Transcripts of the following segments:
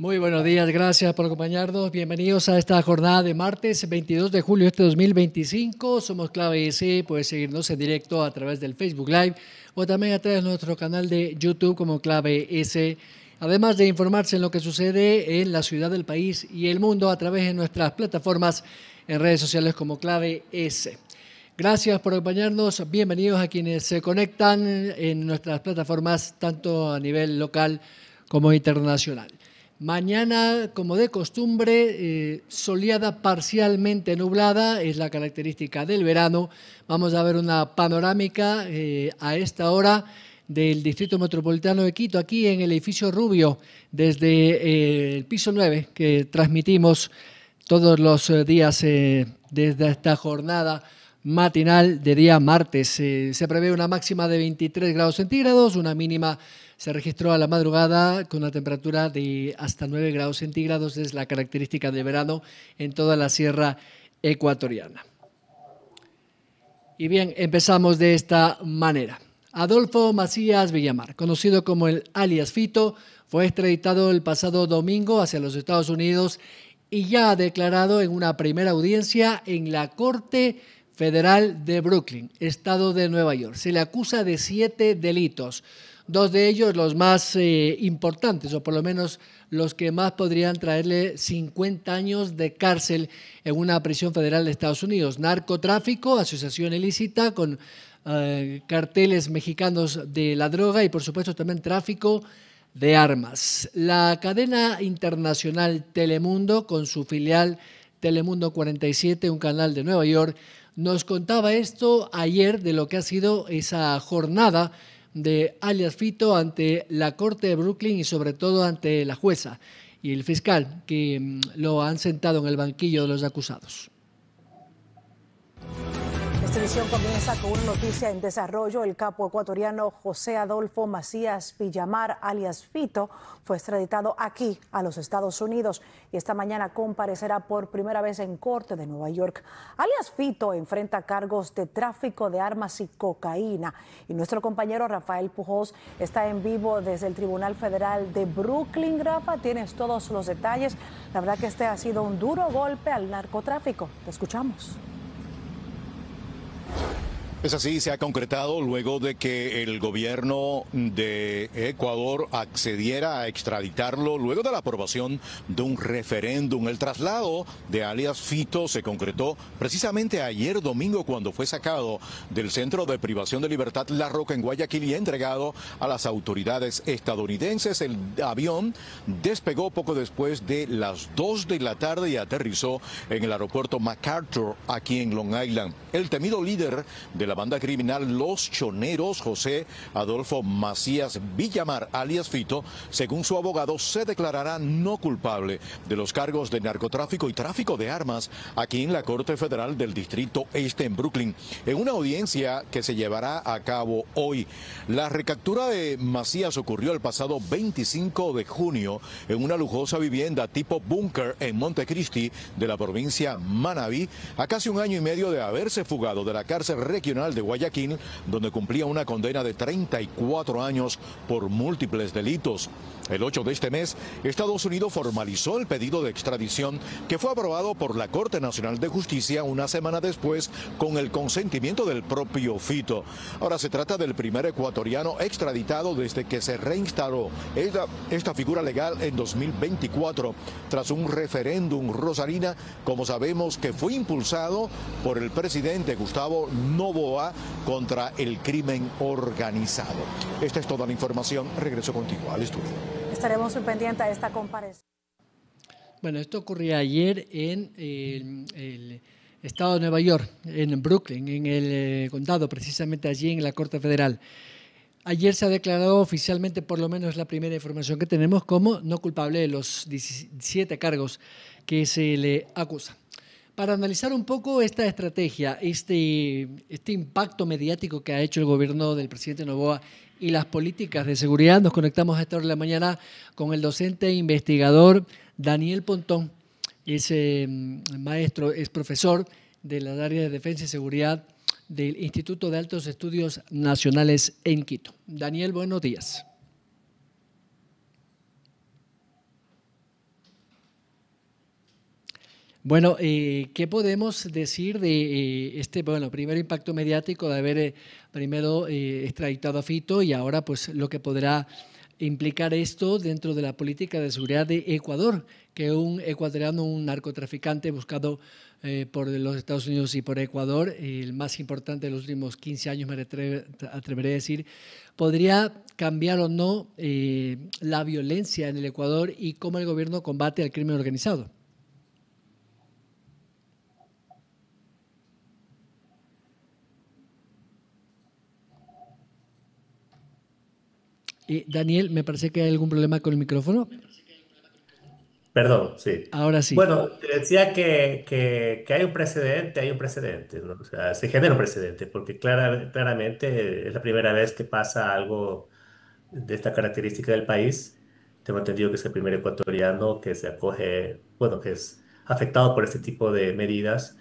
Muy buenos días, gracias por acompañarnos. Bienvenidos a esta jornada de martes 22 de julio de 2025. Somos Clave S, puedes seguirnos en directo a través del Facebook Live o también a través de nuestro canal de YouTube como Clave S. Además de informarse en lo que sucede en la ciudad del país y el mundo a través de nuestras plataformas en redes sociales como Clave S. Gracias por acompañarnos. Bienvenidos a quienes se conectan en nuestras plataformas tanto a nivel local como internacional. Mañana, como de costumbre, soleada, parcialmente nublada, es la característica del verano. Vamos a ver una panorámica a esta hora del Distrito Metropolitano de Quito, aquí en el edificio Rubio, desde el piso 9, que transmitimos todos los días desde esta jornada matinal de día martes. Se prevé una máxima de 23 grados centígrados, una mínima se registró a la madrugada con una temperatura de hasta 9 grados centígrados. Es la característica de verano en toda la sierra ecuatoriana. Y bien, empezamos de esta manera. Adolfo Macías Villamar, conocido como el alias Fito, fue extraditado el pasado domingo hacia los Estados Unidos y ya ha declarado en una primera audiencia en la Corte Federal de Brooklyn, estado de Nueva York. Se le acusa de 7 delitos. 2 de ellos los más importantes, o por lo menos los que más podrían traerle 50 años de cárcel en una prisión federal de Estados Unidos. Narcotráfico, asociación ilícita con carteles mexicanos de la droga y por supuesto también tráfico de armas. La cadena internacional Telemundo, con su filial Telemundo 47, un canal de Nueva York, nos contaba esto ayer de lo que ha sido esa jornada de alias Fito ante la Corte de Brooklyn y sobre todo ante la jueza y el fiscal que lo han sentado en el banquillo de los acusados. Esta edición comienza con una noticia en desarrollo. El capo ecuatoriano José Adolfo Macías Villamar, alias Fito, fue extraditado aquí a los Estados Unidos y esta mañana comparecerá por primera vez en corte de Nueva York. Alias Fito enfrenta cargos de tráfico de armas y cocaína y nuestro compañero Rafael Pujols está en vivo desde el Tribunal Federal de Brooklyn. Rafa, tienes todos los detalles. La verdad que este ha sido un duro golpe al narcotráfico. Te escuchamos. Es así, se ha concretado luego de que el gobierno de Ecuador accediera a extraditarlo luego de la aprobación de un referéndum. El traslado de alias Fito se concretó precisamente ayer domingo cuando fue sacado del Centro de Privación de Libertad La Roca en Guayaquil y entregado a las autoridades estadounidenses. El avión despegó poco después de las 2 de la tarde y aterrizó en el aeropuerto MacArthur aquí en Long Island. El temido líder de la banda criminal Los Choneros, José Adolfo Macías Villamar, alias Fito, según su abogado, se declarará no culpable de los cargos de narcotráfico y tráfico de armas aquí en la Corte Federal del Distrito Este en Brooklyn, en una audiencia que se llevará a cabo hoy. La recaptura de Macías ocurrió el pasado 25 de junio en una lujosa vivienda tipo búnker en Montecristi de la provincia Manabí, a casi un año y medio de haberse fugado de la cárcel regional de Guayaquil, donde cumplía una condena de 34 años por múltiples delitos. El 8 de este mes, Estados Unidos formalizó el pedido de extradición que fue aprobado por la Corte Nacional de Justicia una semana después con el consentimiento del propio Fito. Ahora se trata del primer ecuatoriano extraditado desde que se reinstaló esta figura legal en 2024 tras un referéndum, Rosarina, como sabemos, que fue impulsado por el presidente Gustavo Noboa contra el crimen organizado. Esta es toda la información. Regreso contigo al estudio. Estaremos muy pendientes a esta comparación. Bueno, esto ocurría ayer en el estado de Nueva York, en Brooklyn, en el condado, precisamente allí en la Corte Federal. Ayer se ha declarado oficialmente, por lo menos la primera información que tenemos, como no culpable de los 17 cargos que se le acusan. Para analizar un poco esta estrategia, este impacto mediático que ha hecho el gobierno del presidente Noboa y las políticas de seguridad, nos conectamos a esta hora de la mañana con el docente e investigador Daniel Pontón. Es maestro, es profesor de la área de defensa y seguridad del Instituto de Altos Estudios Nacionales en Quito. Daniel, buenos días. Bueno, ¿qué podemos decir de este, bueno, primero impacto mediático de haber primero extraditado a Fito y ahora pues lo que podrá implicar esto dentro de la política de seguridad de Ecuador, que un ecuatoriano, un narcotraficante buscado por los Estados Unidos y por Ecuador, el más importante de los últimos 15 años, atreveré a decir, podría cambiar o no la violencia en el Ecuador y cómo el gobierno combate al crimen organizado? Daniel, me parece que hay algún problema con el micrófono. Perdón, sí. Ahora sí. Bueno, te decía que hay un precedente, ¿no? O sea, se genera un precedente, porque claramente es la primera vez que pasa algo de esta característica del país. Tengo entendido que es el primer ecuatoriano que se acoge, bueno, que es afectado por este tipo de medidas,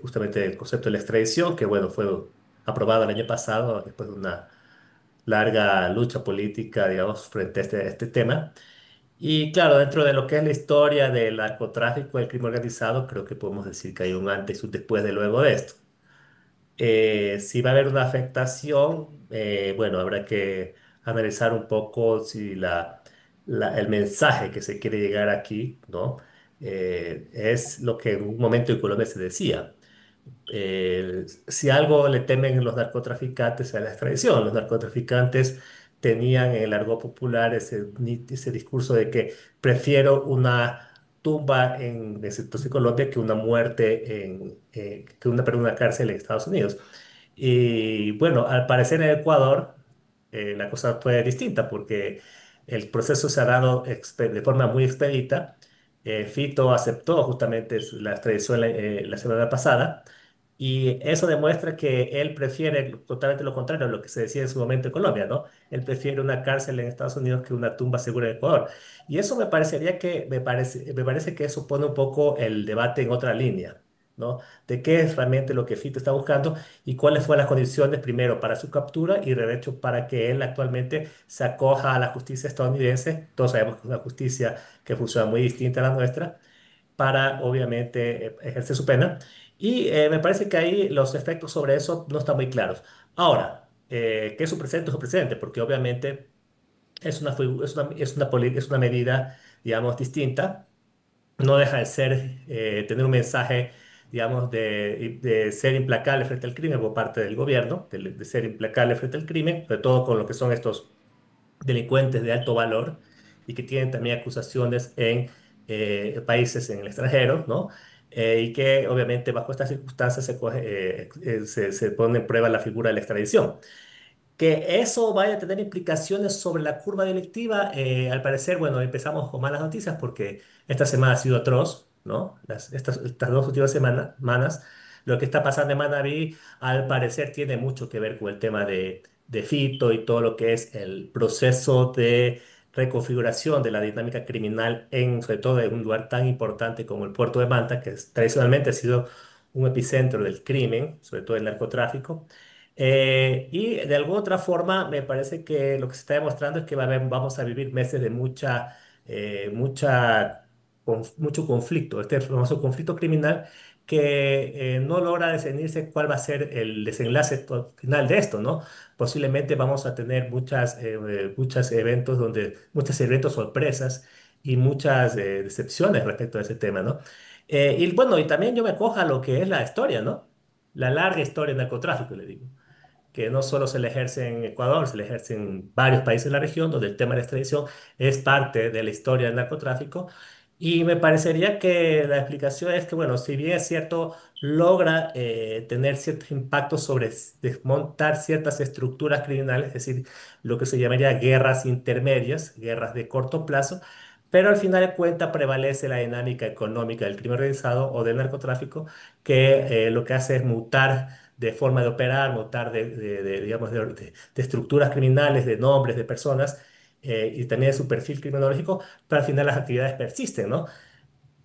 justamente el concepto de la extradición, que bueno, fue aprobado el año pasado después de una larga lucha política, digamos, frente a este tema. Y claro, dentro de lo que es la historia del narcotráfico, el crimen organizado, creo que podemos decir que hay un antes y un después de luego de esto. Si va a haber una afectación, bueno, habrá que analizar un poco si el mensaje que se quiere llegar aquí, ¿no? Es lo que en un momento en Colombia se decía. Si algo le temen los narcotraficantes a la extradición, los narcotraficantes tenían en el argot popular ese discurso de que prefiero una tumba en excepto en Colombia que una muerte perdón, una cárcel en Estados Unidos. Y bueno, al parecer en Ecuador la cosa fue distinta porque el proceso se ha dado de forma muy expedita. Fito aceptó justamente la extradición la semana pasada y eso demuestra que él prefiere totalmente lo contrario a lo que se decía en su momento en Colombia, ¿no? Él prefiere una cárcel en Estados Unidos que una tumba segura en Ecuador. Y eso me parece que eso pone un poco el debate en otra línea, ¿no? De qué es realmente lo que Fito está buscando y cuáles fueron las condiciones primero para su captura y de hecho para que él actualmente se acoja a la justicia estadounidense. Todos sabemos que es una justicia que funciona muy distinta a la nuestra para obviamente ejercer su pena. Y me parece que ahí los efectos sobre eso no están muy claros. Ahora, ¿qué es un precedente? Es un precedente, porque obviamente es una medida, digamos, distinta. No deja de tener un mensaje, digamos, de ser implacable frente al crimen por parte del gobierno, de ser implacable frente al crimen, sobre todo con lo que son estos delincuentes de alto valor y que tienen también acusaciones en países en el extranjero, ¿no? Y que obviamente bajo estas circunstancias se pone en prueba la figura de la extradición. Que eso vaya a tener implicaciones sobre la curva delictiva, al parecer, bueno, empezamos con malas noticias porque esta semana ha sido atroz, ¿no? Estas dos últimas semanas, lo que está pasando en Manabí, al parecer, tiene mucho que ver con el tema de Fito y todo lo que es el proceso de reconfiguración de la dinámica criminal, sobre todo en un lugar tan importante como el puerto de Manta, que tradicionalmente ha sido un epicentro del crimen, sobre todo el narcotráfico. Y de alguna otra forma, me parece que lo que se está demostrando es que vamos a vivir meses de mucho conflicto, este famoso conflicto criminal que no logra definirse cuál va a ser el desenlace final de esto, ¿no? Posiblemente vamos a tener muchos eventos sorpresas y muchas decepciones respecto a ese tema, ¿no? Y bueno, y también yo me cojo a lo que es la historia, ¿no? La larga historia del narcotráfico, le digo que no solo se le ejerce en Ecuador, se le ejerce en varios países de la región, donde el tema de la extradición es parte de la historia del narcotráfico. Y me parecería que la explicación es que, bueno, si bien es cierto, logra tener ciertos impactos sobre desmontar ciertas estructuras criminales, es decir, lo que se llamaría guerras intermedias, guerras de corto plazo, pero al final de cuentas prevalece la dinámica económica del crimen organizado o del narcotráfico, que lo que hace es mutar de forma de operar, mutar digamos, de estructuras criminales, de nombres de personas y también de su perfil criminológico, pero al final las actividades persisten, ¿no?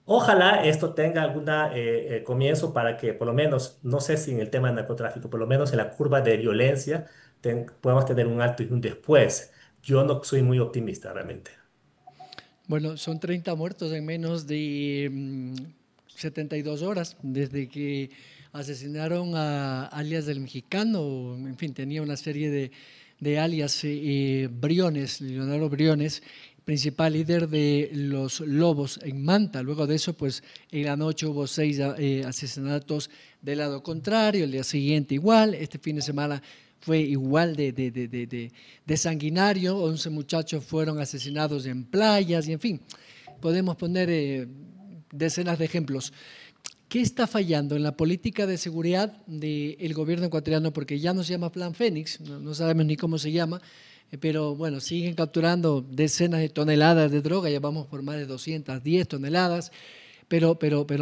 Ojalá esto tenga alguna comienzo para que por lo menos, no sé si en el tema del narcotráfico, por lo menos en la curva de violencia podamos tener un alto y un después. Yo no soy muy optimista realmente. Bueno, son 30 muertos en menos de 72 horas desde que asesinaron a alias del Mexicano. En fin, tenía una serie de alias Briones, Leonardo Briones, principal líder de los Lobos en Manta. Luego de eso, pues en la noche hubo 6 asesinatos del lado contrario, el día siguiente igual, este fin de semana fue igual de sanguinario, 11 muchachos fueron asesinados en playas y en fin, podemos poner decenas de ejemplos. ¿Qué está fallando en la política de seguridad del gobierno ecuatoriano? Porque ya no se llama Plan Fénix, no sabemos ni cómo se llama, pero bueno, siguen capturando decenas de toneladas de droga, ya vamos por más de 210 toneladas, pero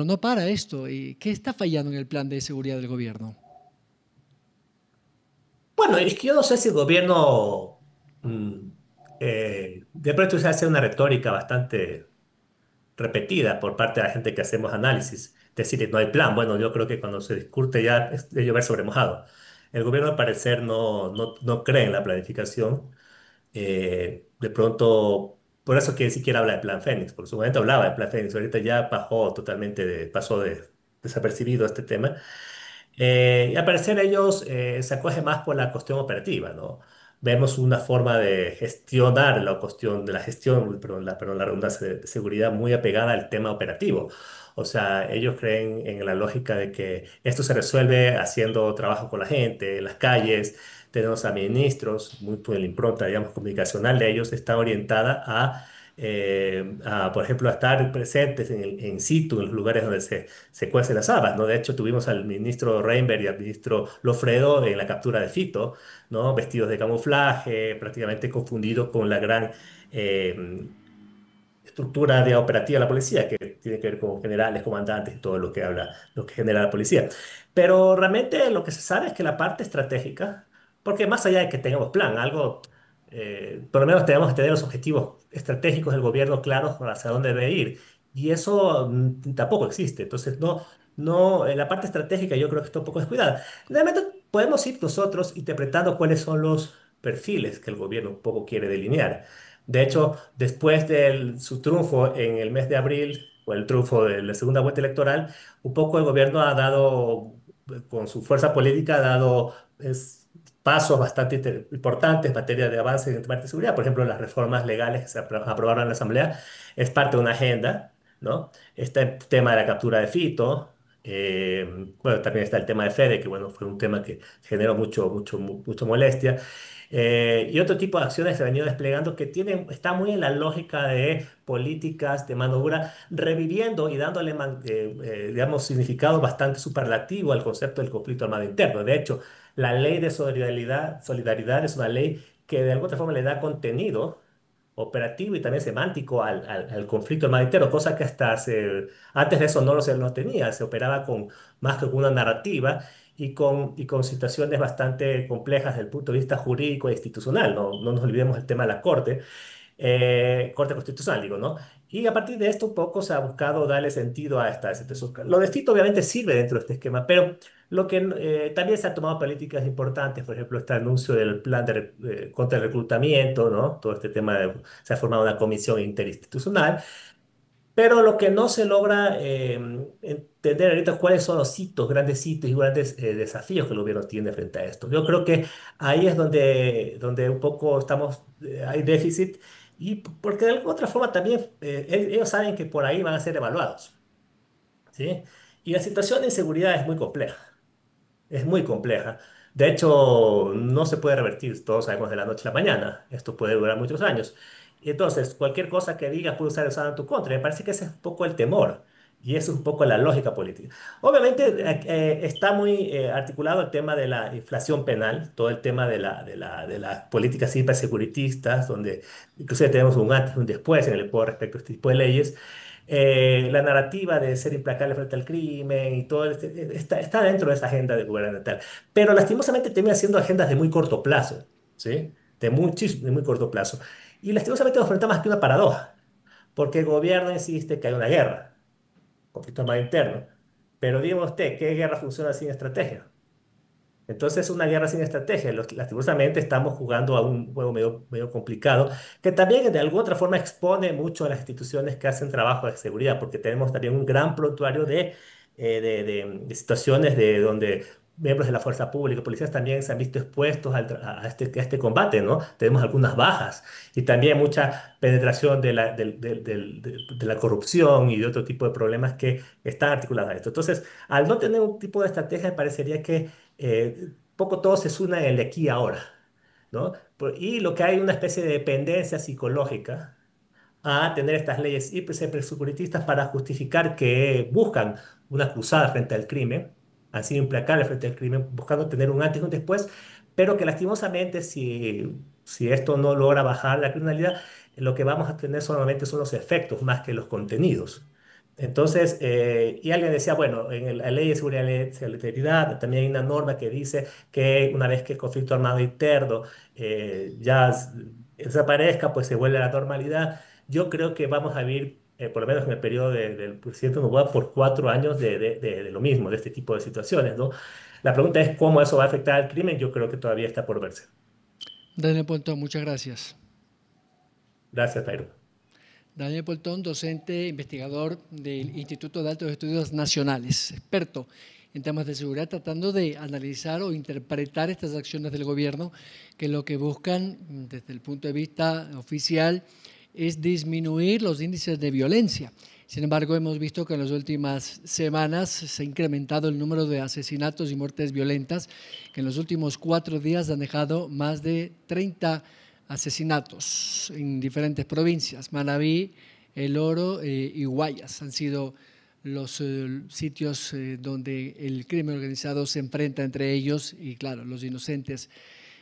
no para esto. ¿Qué está fallando en el plan de seguridad del gobierno? Bueno, es que yo no sé si el gobierno de pronto se hace una retórica bastante repetida por parte de la gente que hacemos análisis, decir no hay plan. Bueno, yo creo que cuando se discute ya es de llover sobre mojado. El gobierno al parecer no cree en la planificación. De pronto, por eso que ni siquiera habla de Plan Fénix, por su momento hablaba de Plan Fénix, ahorita ya pasó de desapercibido este tema. Y al parecer ellos se acogen más por la cuestión operativa, ¿no? Vemos una forma de gestionar la cuestión de la gestión, perdón, la redundancia de seguridad muy apegada al tema operativo. O sea, ellos creen en la lógica de que esto se resuelve haciendo trabajo con la gente, en las calles. Tenemos a ministros, muy por la impronta, digamos, comunicacional de ellos está orientada por ejemplo, a estar presentes en situ, en los lugares donde se cuecen las habas, ¿no? De hecho, tuvimos al ministro Reinberg y al ministro Lofredo en la captura de Fito, ¿no? Vestidos de camuflaje, prácticamente confundidos con la gran eh, estructura de operativa de la policía, que tiene que ver con generales, comandantes y todo lo que habla, lo que genera la policía. Pero realmente lo que se sabe es que la parte estratégica, porque más allá de que tengamos plan, por lo menos tenemos que tener los objetivos estratégicos del gobierno claros hacia dónde debe ir. Y eso tampoco existe. Entonces, la parte estratégica yo creo que está un poco descuidada. Realmente podemos ir nosotros interpretando cuáles son los perfiles que el gobierno un poco quiere delinear. De hecho, después de su triunfo en el mes de abril, o el triunfo de la segunda vuelta electoral, un poco el gobierno ha dado, con su fuerza política, ha dado pasos bastante importantes en materia de avance en materia de seguridad. Por ejemplo, las reformas legales que se aprobaron en la Asamblea es parte de una agenda, ¿no? Está el tema de la captura de Fito. Bueno, también está el tema de Fede, que bueno, fue un tema que generó mucho molestia. Y otro tipo de acciones se han venido desplegando que está muy en la lógica de políticas de mano dura, reviviendo y dándole, digamos, significado bastante superlativo al concepto del conflicto armado interno. De hecho, la ley de solidaridad es una ley que de alguna forma le da contenido operativo y también semántico al conflicto armado interno, cosa que antes de eso no tenía, se operaba más que con una narrativa y con situaciones bastante complejas desde el punto de vista jurídico e institucional. No nos olvidemos el tema de la Corte Constitucional, digo, ¿no? Y a partir de esto un poco se ha buscado darle sentido a esta situación. Lo de Fito obviamente sirve dentro de este esquema, pero también se han tomado políticas importantes, por ejemplo, este anuncio del plan contra el reclutamiento, ¿no? Todo este tema se ha formado una comisión interinstitucional, pero lo que no se logra entender ahorita es cuáles son los hitos, grandes hitos y grandes desafíos que el gobierno tiene frente a esto. Yo creo que ahí es donde un poco hay déficit y porque de alguna otra forma también ellos saben que por ahí van a ser evaluados, ¿sí? Y la situación de inseguridad es muy compleja. Es muy compleja. De hecho, no se puede revertir, todos sabemos, de la noche a la mañana. Esto puede durar muchos años. Y entonces, cualquier cosa que digas puede ser usada en tu contra. Me parece que ese es un poco el temor. Y eso es un poco la lógica política. Obviamente, está muy articulado el tema de la inflación penal, todo el tema de las políticas hipersecuritistas, donde inclusive tenemos un antes y un después en el Ecuador respecto a este tipo de leyes. La narrativa de ser implacable frente al crimen y todo está dentro de esa agenda de gubernamental. Pero lastimosamente termina siendo agendas de muy corto plazo, ¿sí? De muy corto plazo. Y lastimosamente nos enfrentamos aquí a una paradoja, porque el gobierno insiste que hay una guerra, conflicto armado interno. Pero dígame usted, ¿qué guerra funciona sin estrategia? Entonces es una guerra sin estrategia. Lastimosamente estamos jugando a un juego medio complicado, que también de alguna otra forma expone mucho a las instituciones que hacen trabajo de seguridad, porque tenemos también un gran prontuario de situaciones de donde miembros de la fuerza pública, policías también se han visto expuestos a este combate, ¿no? Tenemos algunas bajas y también mucha penetración de la corrupción y de otro tipo de problemas que están articulados a esto. Entonces, al no tener un tipo de estrategia, me parecería que poco todo se suena en el aquí y ahora, ¿no? Y lo que hay una especie de dependencia psicológica a tener estas leyes hipersecuritistas para justificar que buscan una cruzada frente al crimen, han sido implacables frente al crimen, buscando tener un antes y un después, pero que lastimosamente si esto no logra bajar la criminalidad, lo que vamos a tener solamente son los efectos más que los contenidos. Entonces, y alguien decía, bueno, en la ley de seguridad también hay una norma que dice que una vez que el conflicto armado interno desaparezca, pues se vuelve a la normalidad. Yo creo que vamos a vivir, por lo menos en el periodo del presidente Noboa, por 4 años de lo mismo, de este tipo de situaciones, ¿no? La pregunta es cómo eso va a afectar al crimen. Yo creo que todavía está por verse. Daniel Pontón, muchas gracias. Gracias, Jairo. Daniel Pontón, docente, investigador del Instituto de Altos Estudios Nacionales, experto en temas de seguridad, tratando de analizar o interpretar estas acciones del gobierno que lo que buscan desde el punto de vista oficial es disminuir los índices de violencia. Sin embargo, hemos visto que en las últimas semanas se ha incrementado el número de asesinatos y muertes violentas, que en los últimos 4 días han dejado más de 30 asesinatos en diferentes provincias. Manabí, El Oro y Guayas han sido los sitios donde el crimen organizado se enfrenta entre ellos y, claro, los inocentes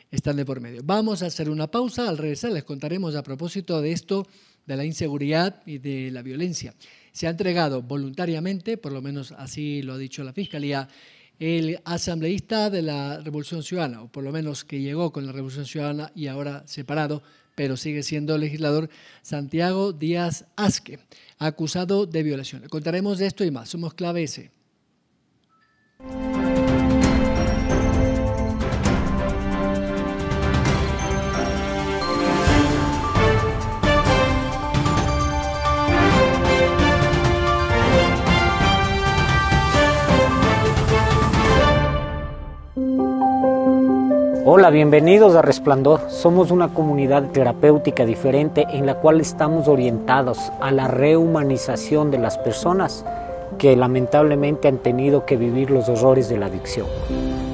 están de por medio. Vamos a hacer una pausa. Al regresar les contaremos a propósito de esto, de la inseguridad y de la violencia. Se ha entregado voluntariamente, por lo menos así lo ha dicho la Fiscalía, el asambleísta de la Revolución Ciudadana, o por lo menos que llegó con la Revolución Ciudadana y ahora separado, pero sigue siendo legislador, Santiago Díaz Asque, acusado de violación. Le contaremos de esto y más. Somos Clave S. Hola, bienvenidos a Resplandor. Somos una comunidad terapéutica diferente en la cual estamos orientados a la rehumanización de las personas que lamentablemente han tenido que vivir los horrores de la adicción.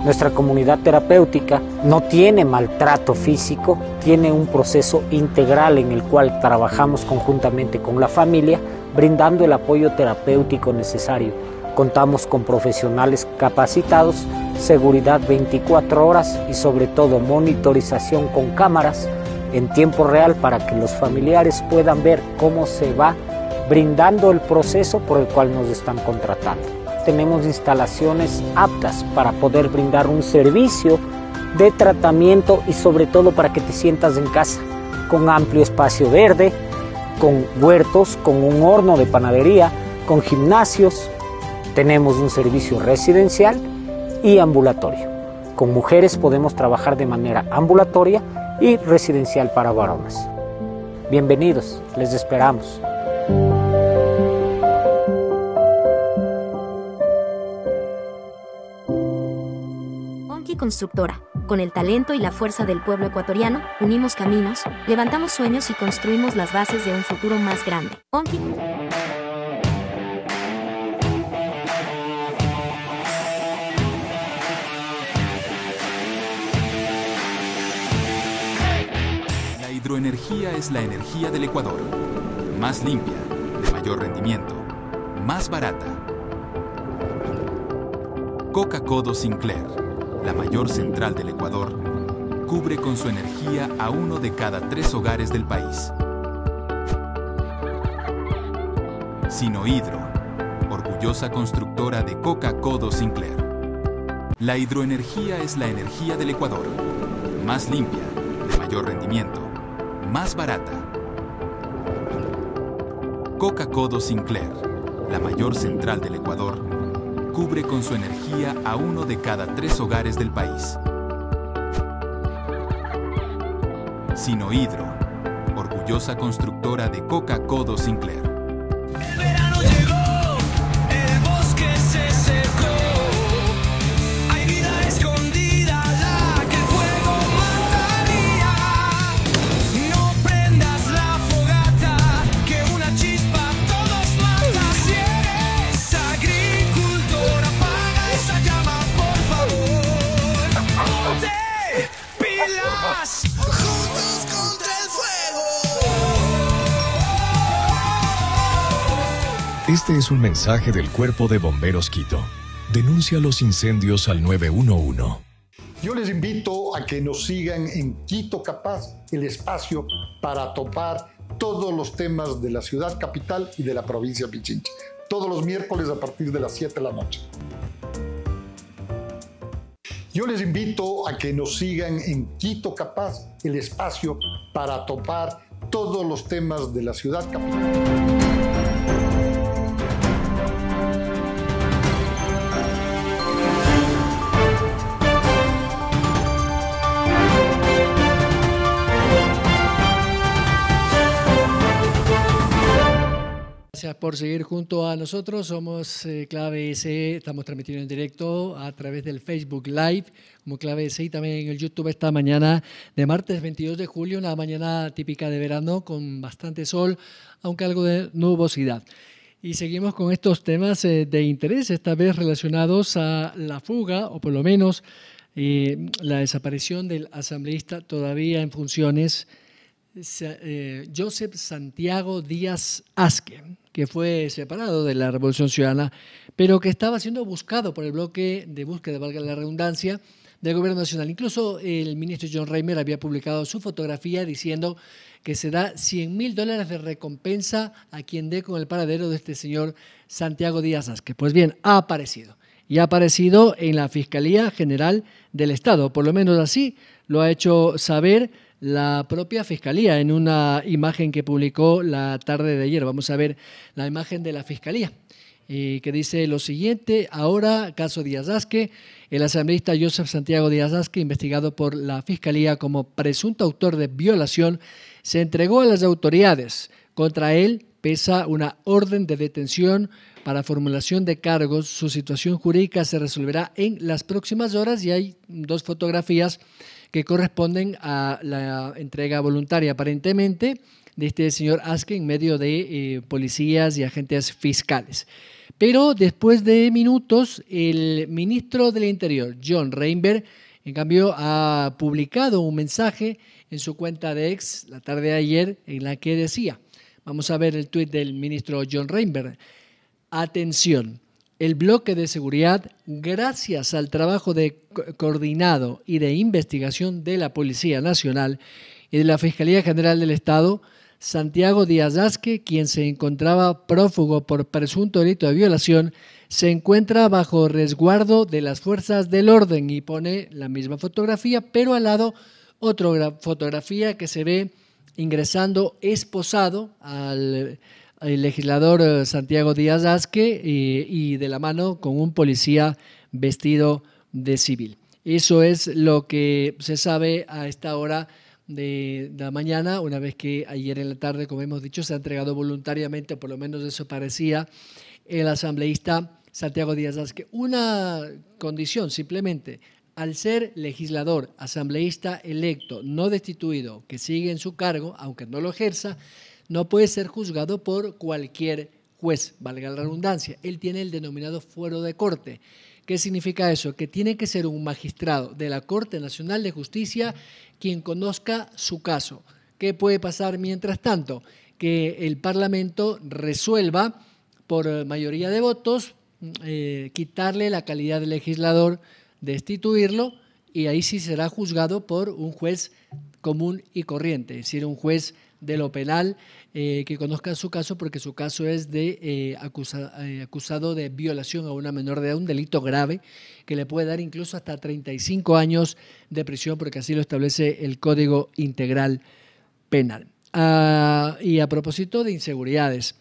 Nuestra comunidad terapéutica no tiene maltrato físico, tiene un proceso integral en el cual trabajamos conjuntamente con la familia, brindando el apoyo terapéutico necesario. Contamos con profesionales capacitados, seguridad 24 horas y sobre todo monitorización con cámaras en tiempo real para que los familiares puedan ver cómo se va brindando el proceso por el cual nos están contratando. Tenemos instalaciones aptas para poder brindar un servicio de tratamiento y sobre todo para que te sientas en casa, con amplio espacio verde, con huertos, con un horno de panadería, con gimnasios. Tenemos un servicio residencial y ambulatorio. Con mujeres podemos trabajar de manera ambulatoria y residencial para varones. Bienvenidos, les esperamos. Onki Constructora. Con el talento y la fuerza del pueblo ecuatoriano, unimos caminos, levantamos sueños y construimos las bases de un futuro más grande. Onki. La hidroenergía es la energía del Ecuador. Más limpia, de mayor rendimiento, más barata. Coca-Codo Sinclair, la mayor central del Ecuador, cubre con su energía a 1 de cada 3 hogares del país. Sinohidro, orgullosa constructora de Coca-Codo Sinclair. La hidroenergía es la energía del Ecuador. Más limpia, de mayor rendimiento, más barata. Coca-Codo Sinclair, la mayor central del Ecuador, cubre con su energía a 1 de cada 3 hogares del país. Sinohydro, orgullosa constructora de Coca-Codo Sinclair. El verano llegó, el bosque se secó. Hay vida escondida, la que el fuego mataría. No prendas la fogata, que una chispa todos mata. Si eres agricultor, apaga esa llama, por favor. Ponte pilas, juntos contra el fuego. Este es un mensaje del Cuerpo de Bomberos Quito. Denuncia los incendios al 911. Yo les invito a que nos sigan en Quito Capaz, el espacio para topar todos los temas de la ciudad capital y de la provincia de Pichincha. Todos los miércoles a partir de las 7 de la noche. Yo les invito a que nos sigan en Quito Capaz, el espacio para topar todos los temas de la ciudad capital. Gracias por seguir junto a nosotros. Somos Clave S. Estamos transmitiendo en directo a través del Facebook Live como Clave S y también en el YouTube esta mañana de martes 22 de julio, una mañana típica de verano con bastante sol, aunque algo de nubosidad. Y seguimos con estos temas de interés, esta vez relacionados a la fuga, o por lo menos la desaparición del asambleísta todavía en funciones, Joseph Santiago Díaz Asque, que fue separado de la Revolución Ciudadana, pero que estaba siendo buscado por el bloque de búsqueda, valga la redundancia, del Gobierno Nacional. Incluso el ministro John Reimer había publicado su fotografía diciendo que se da $100.000 de recompensa a quien dé con el paradero de este señor Santiago Díaz Asque. Pues bien, ha aparecido. Y ha aparecido en la Fiscalía General del Estado. Por lo menos así lo ha hecho saber la propia Fiscalía en una imagen que publicó la tarde de ayer. Vamos a ver la imagen de la Fiscalía, que dice lo siguiente: ahora, caso Díaz Asque, el asambleísta Joseph Santiago Díaz Asque, investigado por la Fiscalía como presunto autor de violación, se entregó a las autoridades. Contra él pesa una orden de detención para formulación de cargos. Su situación jurídica se resolverá en las próximas horas y hay 2 fotografías que corresponden a la entrega voluntaria, aparentemente, de este señor Asque en medio de policías y agentes fiscales. Pero después de minutos, el ministro del Interior, John Reimer, en cambio, ha publicado un mensaje en su cuenta de X la tarde de ayer en la que decía, vamos a ver el tuit del ministro John Reimer: atención. El bloque de seguridad, gracias al trabajo coordinado y de investigación de la Policía Nacional y de la Fiscalía General del Estado, Santiago Díaz Asque, quien se encontraba prófugo por presunto delito de violación, se encuentra bajo resguardo de las fuerzas del orden, y pone la misma fotografía, pero al lado otra fotografía que se ve ingresando esposado al el legislador Santiago Díaz Asque y de la mano con un policía vestido de civil. Eso es lo que se sabe a esta hora de la mañana, una vez que ayer en la tarde, como hemos dicho, se ha entregado voluntariamente, por lo menos eso parecía, el asambleísta Santiago Díaz Asque. Una condición simplemente: al ser legislador, asambleísta electo, no destituido, que sigue en su cargo, aunque no lo ejerza, no puede ser juzgado por cualquier juez, valga la redundancia. Él tiene el denominado fuero de corte. ¿Qué significa eso? Que tiene que ser un magistrado de la Corte Nacional de Justicia quien conozca su caso. ¿Qué puede pasar mientras tanto? Que el Parlamento resuelva por mayoría de votos quitarle la calidad de legislador, destituirlo, y ahí sí será juzgado por un juez común y corriente, es decir, un juez de lo penal que conozca su caso, porque su caso es de acusado de violación a una menor de edad, un delito grave que le puede dar incluso hasta 35 años de prisión, porque así lo establece el Código Integral Penal. Y a propósito de inseguridades,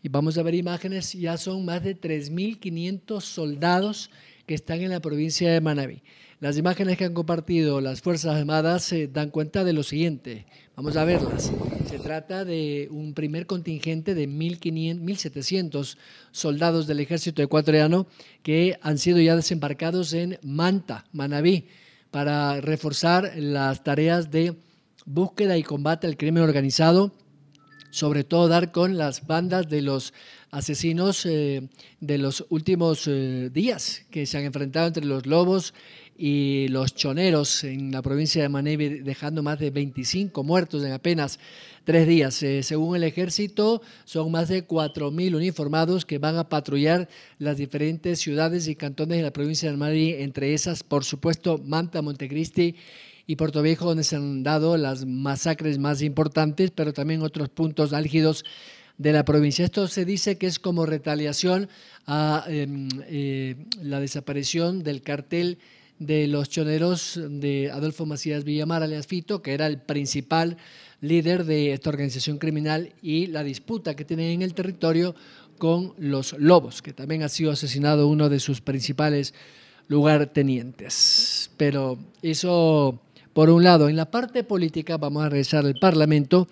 Y vamos a ver imágenes, ya son más de 3.500 soldados que están en la provincia de Manabí. Las imágenes que han compartido las Fuerzas Armadas dan cuenta de lo siguiente. Vamos a verlas. Se trata de un primer contingente de 1.700 soldados del ejército ecuatoriano que han sido ya desembarcados en Manta, Manabí, para reforzar las tareas de búsqueda y combate al crimen organizado, sobre todo dar con las bandas de los asesinos de los últimos días que se han enfrentado entre los lobos y los choneros en la provincia de Manabí, dejando más de 25 muertos en apenas 3 días. Según el ejército, son más de 4.000 uniformados que van a patrullar las diferentes ciudades y cantones de la provincia de Manabí, entre esas, por supuesto, Manta, Montecristi y Puerto Viejo, donde se han dado las masacres más importantes, pero también otros puntos álgidos de la provincia. Esto se dice que es como retaliación a la desaparición del cartel de los choneros de Adolfo Macías Villamar, alias Fito, que era el principal líder de esta organización criminal, y la disputa que tienen en el territorio con los lobos, que también ha sido asesinado uno de sus principales lugartenientes. Pero eso, por un lado. En la parte política, vamos a regresar al Parlamento.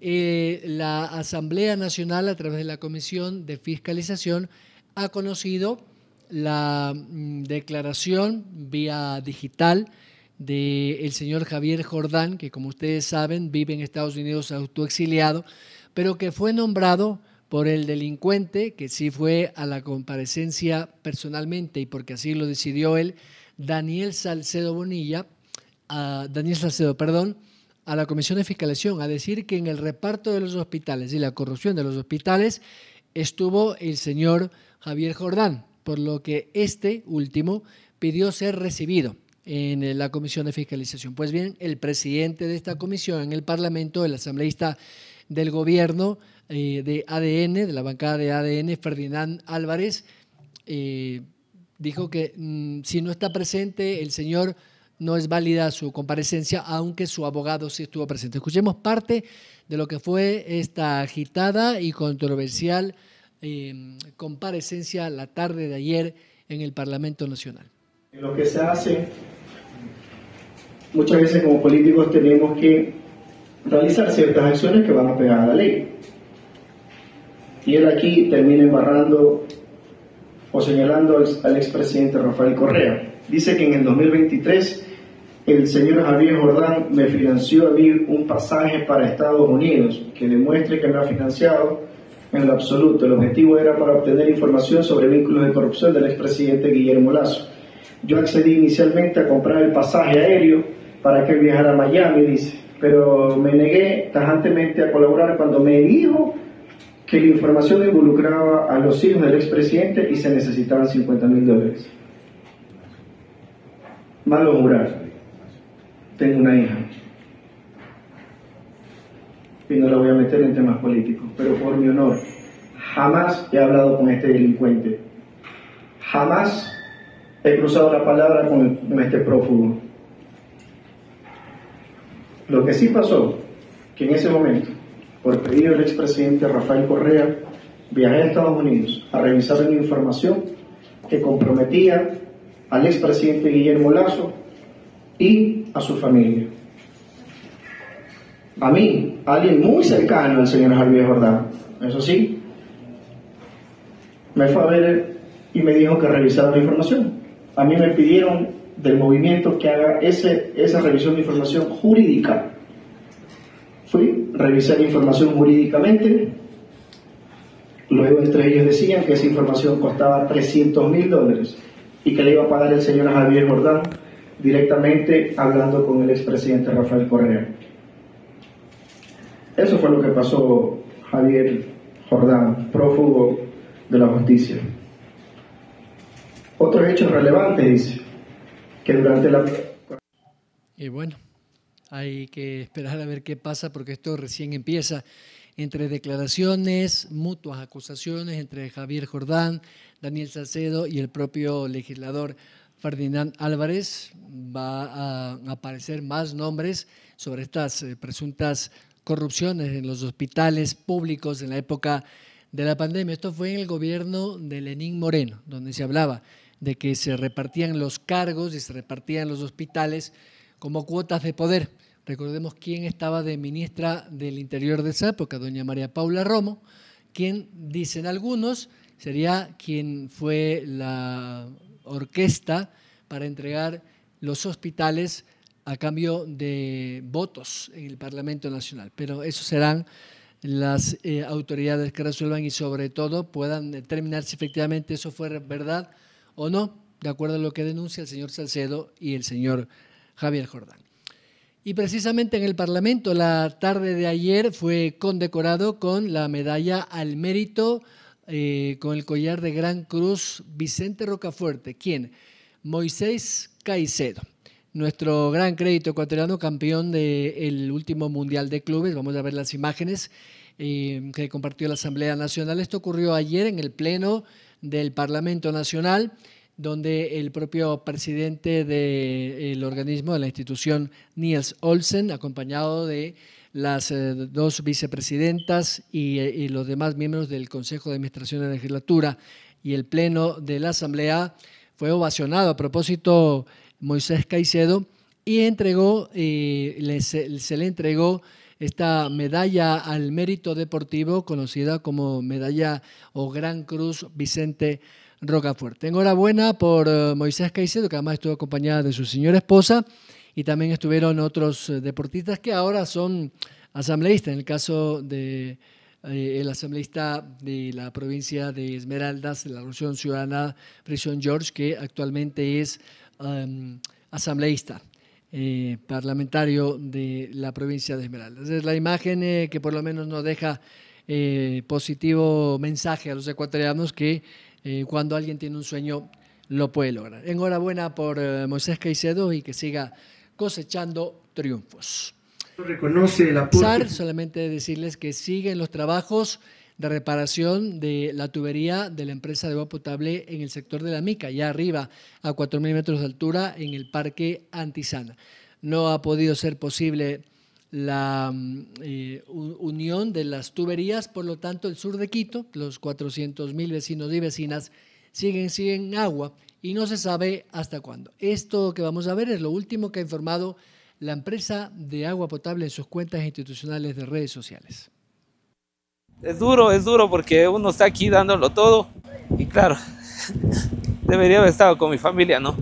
La Asamblea Nacional, a través de la Comisión de Fiscalización, ha conocido la declaración vía digital del señor Javier Jordán, que como ustedes saben vive en Estados Unidos autoexiliado, pero que fue nombrado por el delincuente, que sí fue a la comparecencia personalmente y porque así lo decidió él, Daniel Salcedo, a la Comisión de Fiscalización, a decir que en el reparto de los hospitales y la corrupción de los hospitales estuvo el señor Javier Jordán, por lo que este último pidió ser recibido en la Comisión de Fiscalización. Pues bien, el presidente de esta comisión en el Parlamento, el asambleísta del gobierno de ADN, de la bancada de ADN, Ferdinand Álvarez, dijo que si no está presente el señor, no es válida su comparecencia, aunque su abogado sí estuvo presente. Escuchemos parte de lo que fue esta agitada y controversial comparecencia la tarde de ayer en el Parlamento Nacional. Lo que se hace, muchas veces como políticos tenemos que realizar ciertas acciones que van a pegar a la ley. Y él aquí termina embarrando o señalando al expresidente Rafael Correa. Dice que en el 2023 el señor Javier Jordán me financió a mí un pasaje para Estados Unidos que demuestre que me ha financiado en lo absoluto. El objetivo era para obtener información sobre vínculos de corrupción del expresidente Guillermo Lasso. Yo accedí inicialmente a comprar el pasaje aéreo para que él viajara a Miami, dice, pero me negué tajantemente a colaborar cuando me dijo que la información involucraba a los hijos del expresidente y se necesitaban $50,000. Malo jurar. Tengo una hija. Y no la voy a meter en temas políticos, pero por mi honor, jamás he hablado con este delincuente. Jamás he cruzado la palabra con este prófugo. Lo que sí pasó, que en ese momento, por pedido del expresidente Rafael Correa, viajé a Estados Unidos a revisar una información que comprometía al expresidente Guillermo Lasso y a su familia. A mí, alguien muy cercano al señor Javier Jordán, eso sí, me fue a ver y me dijo que revisara la información. A mí me pidieron del movimiento que haga esa revisión de información jurídica. Fui, revisé la información jurídicamente, luego entre ellos decían que esa información costaba $300,000 y que le iba a pagar el señor Javier Jordán directamente hablando con el expresidente Rafael Correa. Eso fue lo que pasó Javier Jordán, prófugo de la justicia. Otros hechos relevantes, dice, que durante la... Y bueno, hay que esperar a ver qué pasa porque esto recién empieza. Entre declaraciones, mutuas acusaciones entre Javier Jordán, Daniel Salcedo y el propio legislador Ferdinand Álvarez, va a aparecer más nombres sobre estas presuntas corrupciones en los hospitales públicos en la época de la pandemia. Esto fue en el gobierno de Lenín Moreno, donde se hablaba de que se repartían los cargos y se repartían los hospitales como cuotas de poder. Recordemos quién estaba de ministra del Interior de esa época, doña María Paula Romo, quien, dicen algunos, sería quien fue la orquesta para entregar los hospitales a cambio de votos en el Parlamento Nacional. Pero eso serán las autoridades que resuelvan y sobre todo puedan determinar si efectivamente eso fue verdad o no, de acuerdo a lo que denuncia el señor Salcedo y el señor Javier Jordán. Y precisamente en el Parlamento la tarde de ayer fue condecorado con la medalla al mérito con el collar de Gran Cruz Vicente Rocafuerte. ¿Quién? Moisés Caicedo, nuestro gran crédito ecuatoriano, campeón del último Mundial de Clubes. Vamos a ver las imágenes que compartió la Asamblea Nacional. Esto ocurrió ayer en el Pleno del Parlamento Nacional, donde el propio presidente del organismo, de la institución, Niels Olsen, acompañado de las dos vicepresidentas y los demás miembros del Consejo de Administración de la Legislatura y el Pleno de la Asamblea, fue ovacionado a propósito Moisés Caicedo y entregó, se le entregó esta medalla al mérito deportivo, conocida como medalla o Gran Cruz Vicente Rocafuerte. Enhorabuena por Moisés Caicedo, que además estuvo acompañada de su señora esposa, y también estuvieron otros deportistas que ahora son asambleístas. En el caso de el asambleísta de la provincia de Esmeraldas, de la Revolución Ciudadana, Frison George, que actualmente es asambleísta parlamentario de la provincia de Esmeraldas. Es la imagen que por lo menos nos deja positivo mensaje a los ecuatorianos que cuando alguien tiene un sueño lo puede lograr. Enhorabuena por Moisés Caicedo y que siga cosechando triunfos. Reconoce el aporte. Solamente decirles que siguen los trabajos de reparación de la tubería de la empresa de agua potable en el sector de la Mica, ya arriba a 4.000 metros de altura en el Parque Antisana. No ha podido ser posible la unión de las tuberías, por lo tanto el sur de Quito, los 400.000 vecinos y vecinas siguen sin agua y no se sabe hasta cuándo. Esto que vamos a ver es lo último que ha informado la empresa de agua potable en sus cuentas institucionales de redes sociales. Es duro porque uno está aquí dándolo todo y claro, debería haber estado con mi familia, ¿no?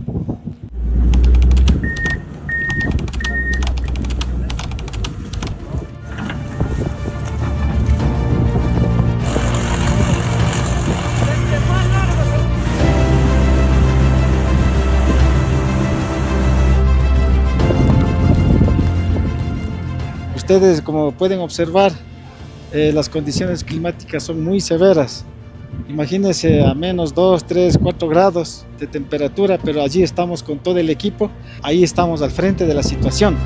Ustedes, como pueden observar, las condiciones climáticas son muy severas. Imagínense a menos 2, 3, 4 grados de temperatura, pero allí estamos con todo el equipo, ahí estamos al frente de la situación.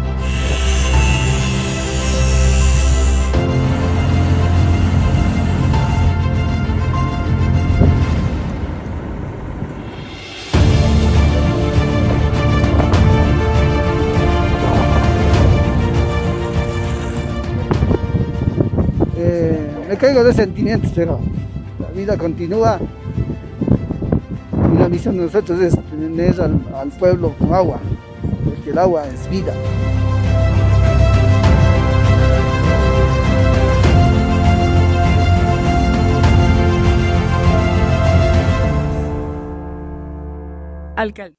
Me caigo de sentimientos, pero la vida continúa y la misión de nosotros es tener al pueblo con agua, porque el agua es vida. Alcalde.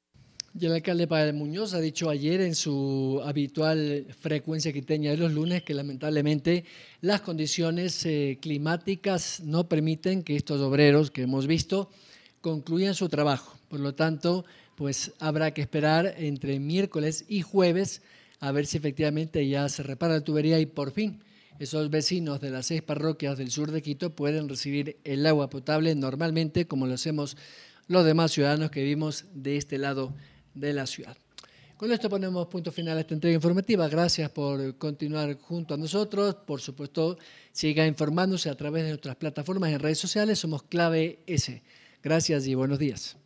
Y el alcalde Pavel Muñoz ha dicho ayer en su habitual frecuencia quiteña de los lunes que lamentablemente las condiciones climáticas no permiten que estos obreros que hemos visto concluyan su trabajo. Por lo tanto, pues habrá que esperar entre miércoles y jueves a ver si efectivamente ya se repara la tubería y por fin esos vecinos de las 6 parroquias del sur de Quito pueden recibir el agua potable normalmente como lo hacemos los demás ciudadanos que vivimos de este lado de la ciudad. Con esto ponemos punto final a esta entrega informativa. Gracias por continuar junto a nosotros. Por supuesto, siga informándose a través de nuestras plataformas en redes sociales. Somos Clave S. Gracias y buenos días.